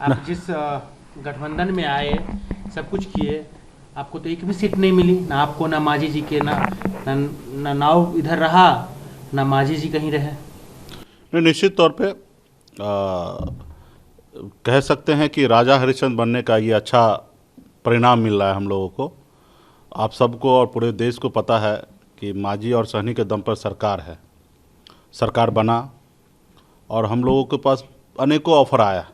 आप जिस गठबंधन में आए, सब कुछ किए, आपको तो एक भी सीट नहीं मिली, ना आपको, ना मांझी जी के, ना नाव इधर रहा, ना मांझी जी कहीं रहे। नहीं, निश्चित तौर पे कह सकते हैं कि राजा हरिश्चंद्र बनने का ये अच्छा परिणाम मिल रहा है हम लोगों को। आप सबको और पूरे देश को पता है कि मांझी और सहनी के दम पर सरकार है, सरकार बना और हम लोगों के पास अनेकों ऑफर आया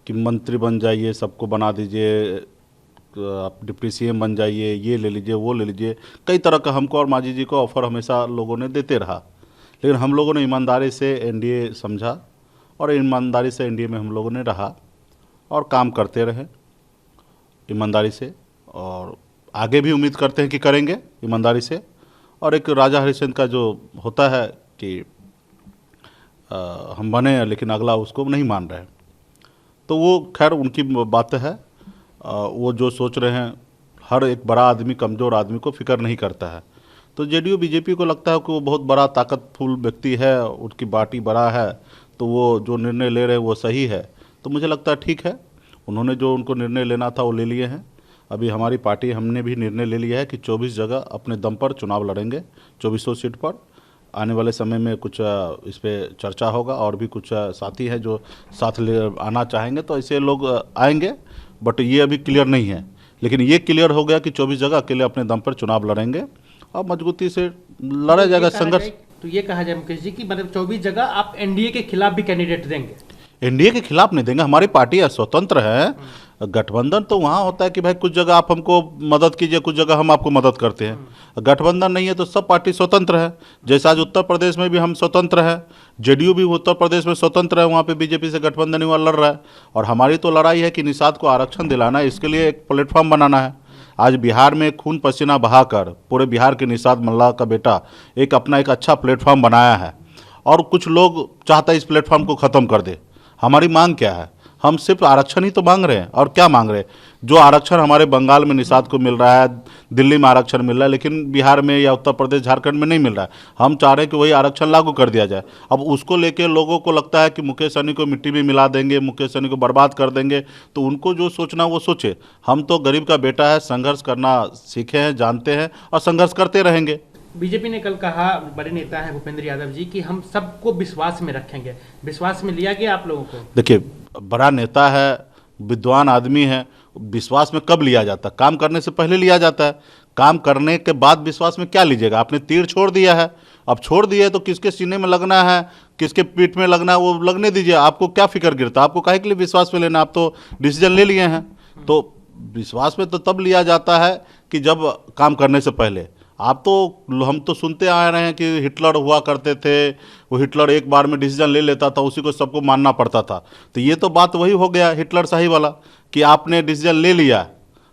कि मंत्री बन जाइए, सबको बना दीजिए, आप डिप्टी सीएम बन जाइए, ये ले लीजिए, वो ले लीजिए। कई तरह का हमको और मांझी जी को ऑफर हमेशा लोगों ने देते रहा, लेकिन हम लोगों ने ईमानदारी से एनडीए समझा और ईमानदारी से एनडीए में हम लोगों ने रहा और काम करते रहे ईमानदारी से, और आगे भी उम्मीद करते हैं कि करेंगे ईमानदारी से। और एक राजा हरिश्चंद्र का जो होता है कि हम बने लेकिन अगला उसको नहीं मान रहे, तो वो खैर उनकी बात है। वो जो सोच रहे हैं, हर एक बड़ा आदमी कमज़ोर आदमी को फिक्र नहीं करता है। तो जेडीयू बीजेपी को लगता है कि वो बहुत बड़ा ताकतफुल व्यक्ति है, उसकी पार्टी बड़ा है, तो वो जो निर्णय ले रहे हैं वो सही है। तो मुझे लगता है ठीक है, उन्होंने जो उनको निर्णय लेना था वो ले लिए हैं। अभी हमारी पार्टी, हमने भी निर्णय ले लिया है कि 24 जगह अपने दम पर चुनाव लड़ेंगे, 2400 सीट पर। आने वाले समय में कुछ इस पर चर्चा होगा, और भी कुछ साथी हैं जो साथ ले आना चाहेंगे, तो ऐसे लोग आएंगे, बट ये अभी क्लियर नहीं है। लेकिन ये क्लियर हो गया कि 24 जगह अकेले अपने दम पर चुनाव लड़ेंगे और मजबूती से लड़ा जाएगा संघर्ष। तो ये कहा जाए मुकेश जी कि मतलब 24 जगह आप एनडीए के खिलाफ भी कैंडिडेट देंगे? एनडीए के खिलाफ नहीं देंगे, हमारी पार्टी स्वतंत्र है। गठबंधन तो वहाँ होता है कि भाई कुछ जगह आप हमको मदद कीजिए, कुछ जगह हम आपको मदद करते हैं। गठबंधन नहीं है तो सब पार्टी स्वतंत्र है। जैसे आज उत्तर प्रदेश में भी हम स्वतंत्र हैं, जेडीयू भी उत्तर प्रदेश में स्वतंत्र है, वहाँ पे बीजेपी से गठबंधन हुआ लड़ रहा है। और हमारी तो लड़ाई है कि निषाद को आरक्षण दिलाना है, इसके लिए एक प्लेटफॉर्म बनाना है। आज बिहार में खून पसीना बहाकर पूरे बिहार के निषाद मल्लाह का बेटा एक अपना एक अच्छा प्लेटफॉर्म बनाया है, और कुछ लोग चाहता है इस प्लेटफॉर्म को ख़त्म कर दे। हमारी मांग क्या है? हम सिर्फ आरक्षण ही तो मांग रहे हैं, और क्या मांग रहे हैं? जो आरक्षण हमारे बंगाल में निषाद को मिल रहा है, दिल्ली में आरक्षण मिल रहा है, लेकिन बिहार में या उत्तर प्रदेश झारखंड में नहीं मिल रहा है। हम चाह रहे हैं कि वही आरक्षण लागू कर दिया जाए। अब उसको लेके लोगों को लगता है कि मुकेश सहनी को मिट्टी में मिला देंगे, मुकेश सहनी को बर्बाद कर देंगे, तो उनको जो सोचना वो सोचे। हम तो गरीब का बेटा है, संघर्ष करना सीखे हैं, जानते हैं, और संघर्ष करते रहेंगे। बीजेपी ने कल कहा, बड़े नेता हैं भूपेंद्र यादव जी, कि हम सबको विश्वास में रखेंगे। विश्वास में लिया गया आप लोगों को? देखिए, बड़ा नेता है, विद्वान आदमी है, विश्वास में कब लिया जाता है? काम करने से पहले लिया जाता है। काम करने के बाद विश्वास में क्या लीजिएगा? आपने तीर छोड़ दिया है, अब छोड़ दिया है तो किसके सीने में लगना है, किसके पीठ में लगना है, वो लगने दीजिए। आपको क्या फिक्र गिरता? आपको काहे के लिए विश्वास में लेना? आप तो डिसीजन ले लिए हैं। तो विश्वास में तो तब लिया जाता है कि जब काम करने से पहले। हम तो सुनते आ रहे हैं कि हिटलर हुआ करते थे, वो हिटलर एक बार में डिसीजन ले लेता था, उसी को सबको मानना पड़ता था। तो ये तो बात वही हो गया हिटलर शाही वाला, कि आपने डिसीजन ले लिया,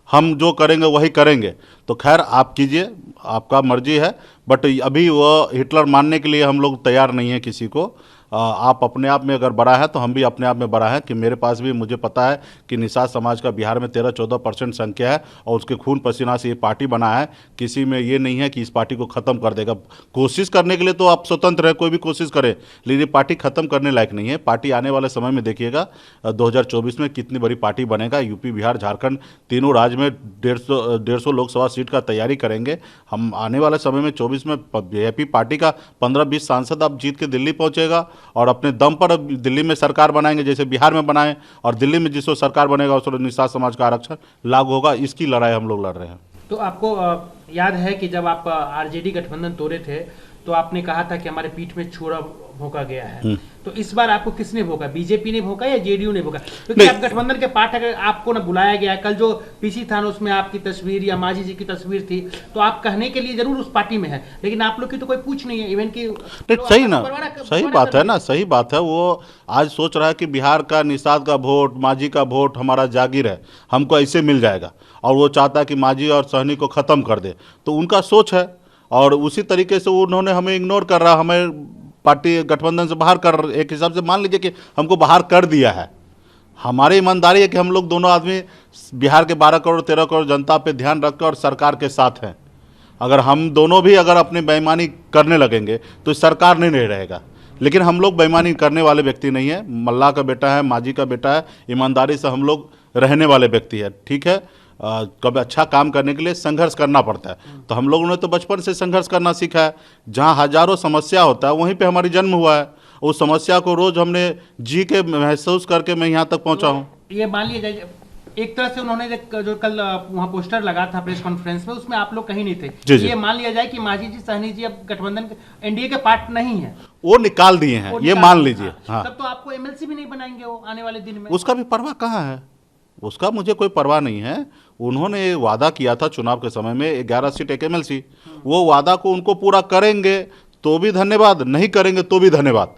हम जो करेंगे वही करेंगे। तो खैर आप कीजिए, आपका मर्जी है, बट अभी वो हिटलर मानने के लिए हम लोग तैयार नहीं हैं किसी को। आप अपने आप में अगर बड़ा है तो हम भी अपने आप में बड़ा है, कि मेरे पास भी, मुझे पता है कि निषाद समाज का बिहार में 13-14% संख्या है, और उसके खून पसीना से ये पार्टी बना है। किसी में ये नहीं है कि इस पार्टी को ख़त्म कर देगा। कोशिश करने के लिए तो आप स्वतंत्र है, कोई भी कोशिश करे, लेकिन ये पार्टी ख़त्म करने लायक नहीं है। पार्टी आने वाले समय में देखिएगा 2024 में कितनी बड़ी पार्टी बनेगा। यूपी, बिहार, झारखंड तीनों राज्य में 150 लोकसभा सीट का तैयारी करेंगे हम। आने वाले समय में 24 में बीजेपी पार्टी का 15-20 सांसद अब जीत के दिल्ली पहुंचेगा, और अपने दम पर दिल्ली में सरकार बनाएंगे, जैसे बिहार में बनाए, और दिल्ली में जिसको सरकार बनेगा उसको निषाद समाज का आरक्षण लागू होगा। इसकी लड़ाई हम लोग लड़ रहे हैं। तो आपको याद है कि जब आप आरजेडी गठबंधन तोड़े थे, तो आपने कहा था कि हमारे पीठ में छुरा भोंका गया है। तो इस बार आपको किसने भोंका? बीजेपी ने भोंका या जेडीयू ने भोंका? क्योंकि आप गठबंधन के पार्ट, अगर आपको ना बुलाया गया, कल जो पीसी था ना उसमें आपकी तस्वीर या मांझी जी की तस्वीर थी, तो आप कहने के लिए जरूर उस पार्टी में है, लेकिन आप लोग की तो कोई पूछ नहीं है, इवन की। सही ना, सही बात है ना, सही बात है। वो आज सोच रहा है कि बिहार का निषाद का वोट, मांझी का वोट हमारा जागीर है, हमको ऐसे मिल जाएगा, और वो चाहता है कि मांझी और सहनी को ख़त्म कर दे। तो उनका सोच है, और उसी तरीके से उन्होंने हमें इग्नोर कर रहा, हमें पार्टी गठबंधन से बाहर कर, एक हिसाब से मान लीजिए कि हमको बाहर कर दिया है। हमारी ईमानदारी है कि हम लोग दोनों आदमी बिहार के 12 करोड़ 13 करोड़ जनता पे ध्यान रखकर और सरकार के साथ हैं। अगर हम दोनों भी अगर अपनी बेईमानी करने लगेंगे तो सरकार नहीं रहेगा। लेकिन हम लोग बेईमानी करने वाले व्यक्ति नहीं है। मल्लाह का बेटा है, मांझी का बेटा है, ईमानदारी से हम लोग रहने वाले व्यक्ति है। ठीक है, कभी अच्छा काम करने के लिए संघर्ष करना पड़ता है, तो हम लोगों ने तो बचपन से संघर्ष करना सीखा है। जहाँ हजारों समस्या होता है वहीं पे हमारी जन्म हुआ है। उस समस्या को रोज हमने जी के महसूस करके मैं यहाँ तक पहुँचा हूँ। ये मान लिया जाए एक तरह से उन्होंने जो कल वहाँ पोस्टर लगा था प्रेस कॉन्फ्रेंस में, उसमें आप लोग कहीं नहीं थे। जी, जी। ये मान लिया जाए कि मांझी जी, सहनी जी अब गठबंधन एनडीए के पार्ट नहीं है, वो निकाल दिए हैं, वो ये निकाल मान दिए। लीजिए। हाँ, तब तो आपको एमएलसी भी नहीं बनाएंगे वो आने वाले दिन में। उसका भी परवाह कहाँ है, उसका मुझे कोई परवाह नहीं है। उन्होंने वादा किया था चुनाव के समय में 11 सीट एक एमएलसी, वो वादा को उनको पूरा करेंगे तो भी धन्यवाद, नहीं करेंगे तो भी धन्यवाद।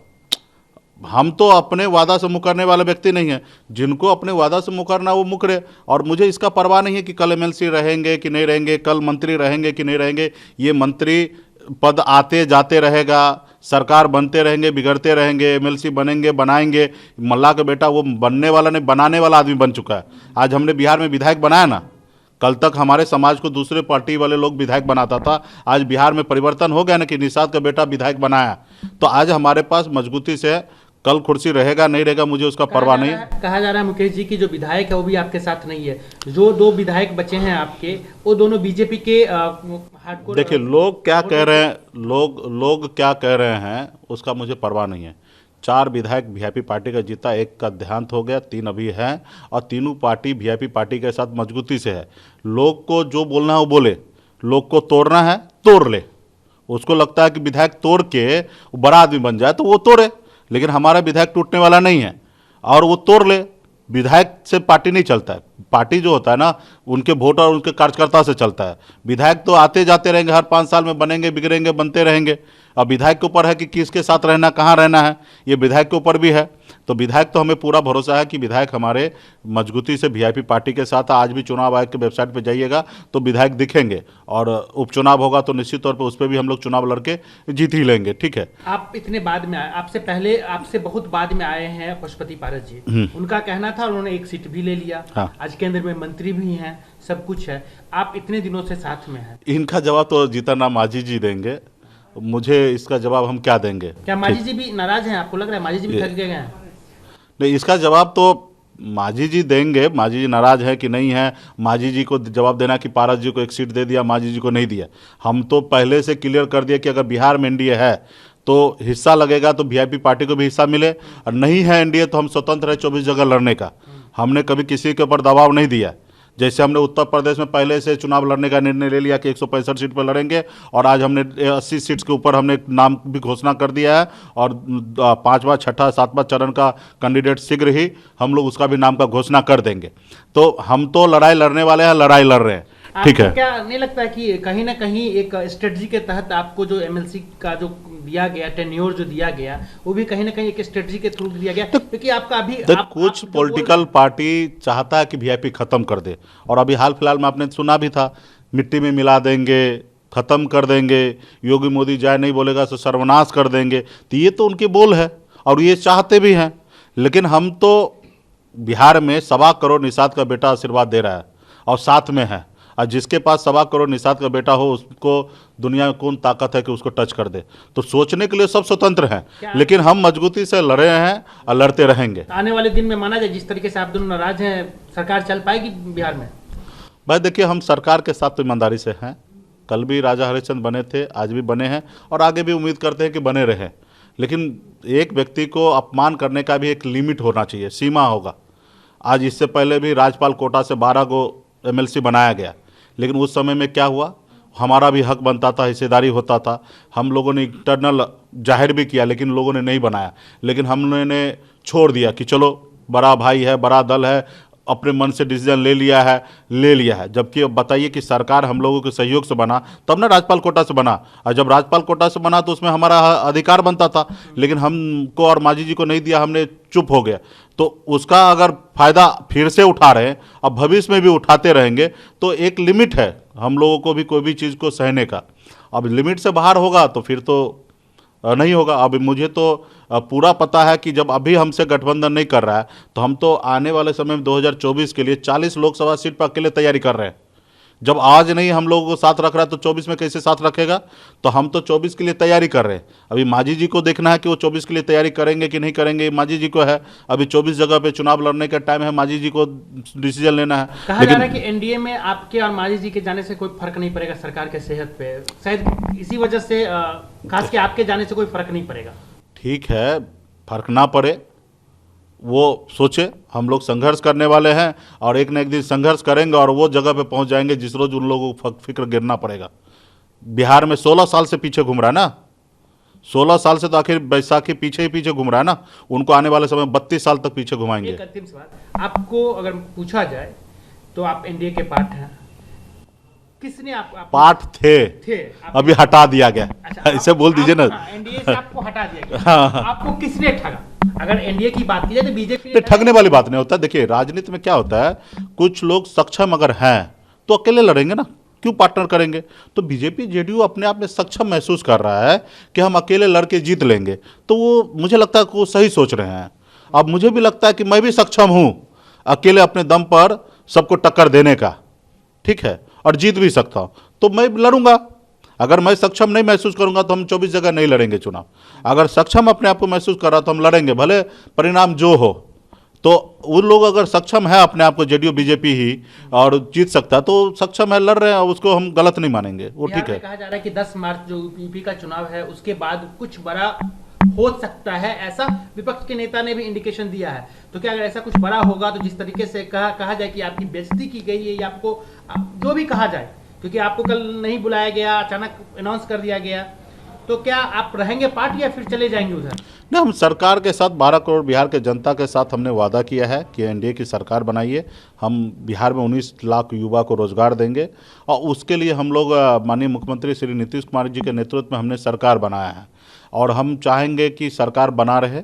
हम तो अपने वादा से मुकरने वाले व्यक्ति नहीं है। जिनको अपने वादा से मुकरना वो मुकरे, और मुझे इसका परवाह नहीं है कि कल एमएलसी रहेंगे कि नहीं रहेंगे, कल मंत्री रहेंगे कि नहीं रहेंगे। ये मंत्री पद आते जाते रहेगा, सरकार बनते रहेंगे, बिगड़ते रहेंगे, एमएलसी बनेंगे, बनाएंगे। मल्लाह का बेटा वो बनने वाला नहीं, बनाने वाला आदमी बन चुका है। आज हमने बिहार में विधायक बनाया ना, कल तक हमारे समाज को दूसरे पार्टी वाले लोग विधायक बनाता था। आज बिहार में परिवर्तन हो गया ना कि निषाद का बेटा विधायक बनाया, तो आज हमारे पास मजबूती से कल कुर्सी रहेगा नहीं रहेगा मुझे उसका परवाह नहीं। कहा जा रहा है मुकेश जी की जो विधायक है वो भी आपके साथ नहीं है। जो 2 विधायक बचे हैं आपके, वो दोनों बीजेपी के हार्डकोर। देखिए लोग क्या कह रहे हैं, लोग क्या कह रहे हैं उसका मुझे परवाह नहीं है। 4 विधायक वीआईपी पार्टी का जीता, 1 का देहांत हो गया, 3 अभी हैं, और तीनों पार्टी वीआईपी पार्टी के साथ मजबूती से है। लोग को जो बोलना है वो बोले, लोग को तोड़ना है तोड़ ले। उसको लगता है कि विधायक तोड़ के वो बड़ा आदमी बन जाए तो वो तोड़े, लेकिन हमारा विधायक टूटने वाला नहीं है, और वो तोड़ ले। विधायक से पार्टी नहीं चलता है, पार्टी जो होता है ना उनके वोट और उनके कार्यकर्ता से चलता है। विधायक तो आते जाते रहेंगे, हर 5 साल में बनेंगे, बिगड़ेंगे, बनते रहेंगे। अब विधायक के ऊपर है कि किसके साथ रहना, कहाँ रहना है, ये विधायक के ऊपर भी है। तो विधायक तो हमें पूरा भरोसा है कि विधायक हमारे मजबूती से वीआईपी पार्टी के साथ। आज भी चुनाव आयोग के वेबसाइट पर जाइएगा तो विधायक दिखेंगे, और उपचुनाव होगा तो निश्चित तौर पर उस पर भी हम लोग चुनाव लड़के जीत ही लेंगे। ठीक है, आप इतने बाद में आए, आपसे पहले, आपसे बहुत बाद में आए हैं पशुपति पारस जी। उनका कहना था उन्होंने 1 सीट भी ले लिया। हाँ। आज केंद्र में मंत्री भी हैं, सब कुछ है। आप इतने दिनों से साथ में हैं। इनका जवाब तो जीतन राम मांझी जी देंगे, मुझे इसका जवाब हम क्या देंगे। क्या मांझी जी भी नाराज हैं? आपको लग रहा है मांझी जी भी थक गए हैं? नहीं, इसका जवाब तो मांझी जी देंगे। मांझी जी नाराज है कि नहीं है, मांझी जी को जवाब देना कि पारस जी को 1 सीट दे दिया, मांझी जी को नहीं दिया। हम तो पहले से क्लियर कर दिया कि अगर बिहार में एनडीए है तो हिस्सा लगेगा तो वीआईपी पार्टी को भी हिस्सा मिले, और नहीं है एनडीए तो हम स्वतंत्र है 24 जगह लड़ने का। हमने कभी किसी के ऊपर दबाव नहीं दिया। जैसे हमने उत्तर प्रदेश में पहले से चुनाव लड़ने का निर्णय ले लिया कि 165 सीट पर लड़ेंगे, और आज हमने 80 सीट्स के ऊपर हमने नाम भी घोषणा कर दिया है, और 5वां, 6ठा, 7वां चरण का कैंडिडेट शीघ्र ही हम लोग उसका भी नाम का घोषणा कर देंगे। तो हम तो लड़ाई लड़ने वाले हैं, लड़ाई लड़ रहे हैं। ठीक है, क्या नहीं लगता है कि कहीं ना कहीं एक स्ट्रेटजी के तहत आपको जो एमएलसी का जो दिया गया, टेन्योर जो दिया गया, वो भी कहीं ना कहीं एक स्ट्रेटजी के थ्रू दिया गया, क्योंकि आपका अभी कुछ पॉलिटिकल पार्टी चाहता है कि वीआईपी खत्म कर दे, और अभी हाल फिलहाल में आपने सुना भी था, मिट्टी में मिला देंगे, खत्म कर देंगे, योगी मोदी जाए नहीं बोलेगा तो सर्वनाश कर देंगे। तो ये तो उनके बोल है और ये चाहते भी हैं, लेकिन हम तो बिहार में 1.25 करोड़ निषाद का बेटा आशीर्वाद दे रहा है और साथ में है, और जिसके पास 1.25 करोड़ निषाद का बेटा हो उसको दुनिया में कौन ताकत है कि उसको टच कर दे। तो सोचने के लिए सब स्वतंत्र हैं, लेकिन हम मजबूती से लड़े हैं और लड़ते रहेंगे। आने वाले दिन में माना जाए जिस तरीके से आप दोनों नाराज हैं, सरकार चल पाएगी बिहार में? भाई देखिए, हम सरकार के साथ तो ईमानदारी से हैं। कल भी राजा हरिश्चंद्र बने थे, आज भी बने हैं, और आगे भी उम्मीद करते हैं कि बने रहें। लेकिन एक व्यक्ति को अपमान करने का भी एक लिमिट होना चाहिए, सीमा होगा। आज इससे पहले भी राज्यपाल कोटा से 12 को एमएलसी बनाया गया, लेकिन उस समय में क्या हुआ, हमारा भी हक बनता था, हिस्सेदारी होता था। हम लोगों ने इंटरनल जाहिर भी किया, लेकिन लोगों ने नहीं बनाया। लेकिन हमने छोड़ दिया कि चलो बड़ा भाई है, बड़ा दल है, अपने मन से डिसीजन ले लिया है। जबकि अब बताइए कि सरकार हम लोगों के सहयोग से बना, तब ना राज्यपाल कोटा से बना, और जब राज्यपाल कोटा से बना तो उसमें हमारा अधिकार बनता था, लेकिन हमको और मांझी जी को नहीं दिया, हमने चुप हो गया। तो उसका अगर फायदा फिर से उठा रहे हैं, अब भविष्य में भी उठाते रहेंगे, तो एक लिमिट है हम लोगों को भी कोई भी चीज़ को सहने का। अब लिमिट से बाहर होगा तो फिर तो नहीं होगा। अब मुझे तो पूरा पता है कि जब अभी हमसे गठबंधन नहीं कर रहा है, तो हम तो आने वाले समय में 2024 के लिए 40 लोकसभा सीट पर अकेले तैयारी कर रहे हैं। जब आज नहीं हम लोगों को साथ रख रहा है तो 24 में कैसे साथ रखेगा? तो हम तो 24 के लिए तैयारी कर रहे हैं। अभी मांझी जी को देखना है कि वो 24 के लिए तैयारी करेंगे कि नहीं करेंगे, मांझी जी को है। अभी 24 जगह पे चुनाव लड़ने का टाइम है, मांझी जी को डिसीजन लेना है। कहा जा रहा है कि एनडीए में आपके और मांझी जी के जाने से कोई फर्क नहीं पड़ेगा सरकार के सेहत पे, शायद इसी वजह से खास के आपके जाने से कोई फर्क नहीं पड़ेगा। ठीक है, फर्क ना पड़े वो सोचे, हम लोग संघर्ष करने वाले हैं और एक न एक दिन संघर्ष करेंगे और वो जगह पे पहुंच जाएंगे जिस रोज उन लोगों को फिक्र गिरना पड़ेगा। बिहार में 16 साल से पीछे घूम रहा है ना, 16 साल से तो आखिर बैसाखी पीछे ही पीछे घूम रहा है ना, उनको आने वाले समय 32 साल तक पीछे घुमाएंगे। एक अंतिम सवाल आपको अगर पूछा जाए तो आप एनडीए के पार्ट हैं, किसने आप पार्ट थे अभी हटा दिया गया। अच्छा, ऐसे बोल दीजिए ना, एनडीए से आपको हटा दिया गया। हाँ। आपको किसने ठगा? अगर एनडीए की बात की जाए तो बीजेपी ठगने वाली बात नहीं होता। देखिए राजनीति में क्या होता है, कुछ लोग सक्षम अगर हैं तो अकेले लड़ेंगे ना, क्यों पार्टनर करेंगे? तो बीजेपी जेडीयू अपने आप में सक्षम महसूस कर रहा है कि हम अकेले लड़के जीत लेंगे, तो वो मुझे लगता है कि वो सही सोच रहे हैं। अब मुझे भी लगता है कि मैं भी सक्षम हूं अकेले अपने दम पर सबको टक्कर देने का, ठीक है, और जीत भी सकता हूं, तो मैं लड़ूंगा। अगर मैं सक्षम नहीं महसूस करूंगा तो हम 24 जगह नहीं लड़ेंगे चुनाव। अगर सक्षम अपने आप को महसूस कर रहा तो हम लड़ेंगे, भले परिणाम जो हो। तो वो लोग अगर सक्षम है अपने आप को, जेडीयू बीजेपी ही और जीत सकता है, तो सक्षम है, लड़ रहे हैं, उसको हम गलत नहीं मानेंगे, वो ठीक है। कहा जा रहा है कि 10 मार्च जो यूपी का चुनाव है उसके बाद कुछ बड़ा हो सकता है, ऐसा विपक्ष के नेता ने भी इंडिकेशन दिया है। तो क्या अगर ऐसा कुछ बड़ा होगा तो जिस तरीके से कहा जाए कि आपकी बेइज्जती की गई है या आपको जो भी कहा जाए, क्योंकि आपको कल नहीं बुलाया गया, अचानक अनाउंस कर दिया गया, तो क्या आप रहेंगे पार्टी या फिर चले जाएंगे उधर? ना, हम सरकार के साथ 12 करोड़ बिहार के जनता के साथ हमने वादा किया है कि एनडीए की सरकार बनाइए, हम बिहार में 19 लाख युवा को रोजगार देंगे और उसके लिए हम लोग माननीय मुख्यमंत्री श्री नीतीश कुमार जी के नेतृत्व में हमने सरकार बनाया है और हम चाहेंगे कि सरकार बना रहे,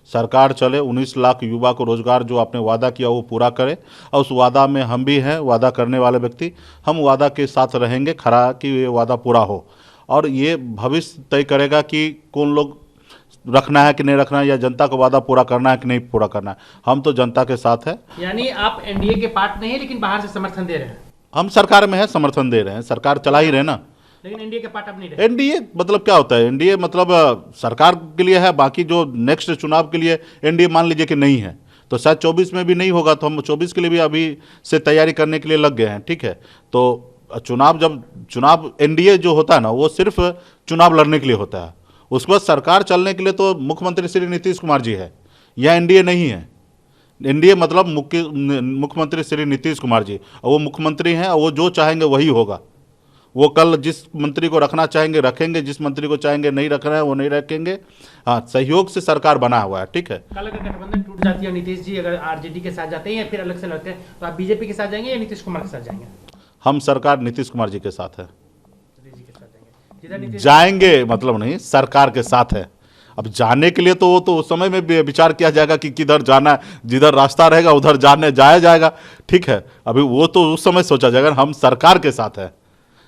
सरकार चले, 19 लाख युवा को रोजगार जो आपने वादा किया वो पूरा करे और उस वादा में हम भी हैं, वादा करने वाले व्यक्ति। हम वादा के साथ रहेंगे खड़ा कि ये वादा पूरा हो और ये भविष्य तय करेगा कि कौन लोग रखना है कि नहीं रखना है या जनता को वादा पूरा करना है कि नहीं पूरा करना है। हम तो जनता के साथ है। यानी आप एनडीए के पार्ट नहीं है लेकिन बाहर से समर्थन दे रहे हैं? हम सरकार में है, समर्थन दे रहे हैं, सरकार चला ही रहे ना, लेकिन एनडीए के पार्ट अब नहीं रहे। एनडीए मतलब क्या होता है? एनडीए मतलब सरकार के लिए है, बाकी जो नेक्स्ट चुनाव के लिए एनडीए मान लीजिए कि नहीं है, तो शायद 24 में भी नहीं होगा, तो हम 24 के लिए भी अभी से तैयारी करने के लिए लग गए हैं, ठीक है। तो चुनाव एनडीए जो होता है ना, वो सिर्फ चुनाव लड़ने के लिए होता है, उसके बाद सरकार चलने के लिए तो मुख्यमंत्री श्री नीतीश कुमार जी है, यह एनडीए नहीं है। एनडीए मतलब मुख्यमंत्री श्री नीतीश कुमार जी, और वो मुख्यमंत्री हैं और वो जो चाहेंगे वही होगा। वो कल जिस मंत्री को रखना चाहेंगे रखेंगे, जिस मंत्री को चाहेंगे नहीं रखना है वो नहीं रखेंगे। हाँ, सहयोग से सरकार बना हुआ है, ठीक है। कल अगर गठबंधन टूट जाती है, नीतीश जी अगर आरजेडी के साथ जाते हैं या फिर अलग से लड़ते हैं, तो आप बीजेपी के साथ जाएंगे या नीतीश कुमार के साथ जाएंगे? हम सरकार नीतीश कुमार जी के साथ है, जाएंगे मतलब नहीं, सरकार के साथ है। अब जाने के लिए तो वो तो उस समय में विचार किया जाएगा कि किधर जाना है, जिधर रास्ता रहेगा उधर जाया जाएगा, ठीक है। अभी वो तो उस समय सोचा जाएगा। हम सरकार के साथ है,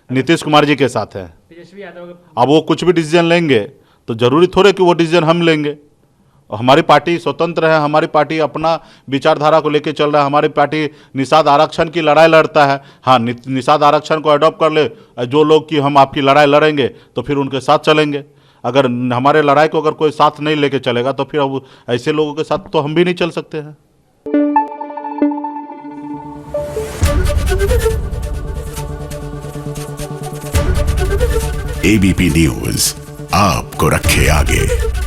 नीतीश कुमार जी के साथ है। तेजस्वी यादव अब वो कुछ भी डिसीजन लेंगे तो जरूरी थोड़े कि वो डिसीजन हम लेंगे। हमारी पार्टी स्वतंत्र है, हमारी पार्टी अपना विचारधारा को लेकर चल रहा है। हमारी पार्टी निषाद आरक्षण की लड़ाई लड़ता है। हाँ, निषाद आरक्षण को अडॉप्ट कर ले जो लोग कि हम आपकी लड़ाई लड़ेंगे तो फिर उनके साथ चलेंगे। अगर हमारे लड़ाई को अगर कोई साथ नहीं लेके चलेगा तो फिर अब ऐसे लोगों के साथ तो हम भी नहीं चल सकते हैं। एबीपी न्यूज आपको रखे आगे।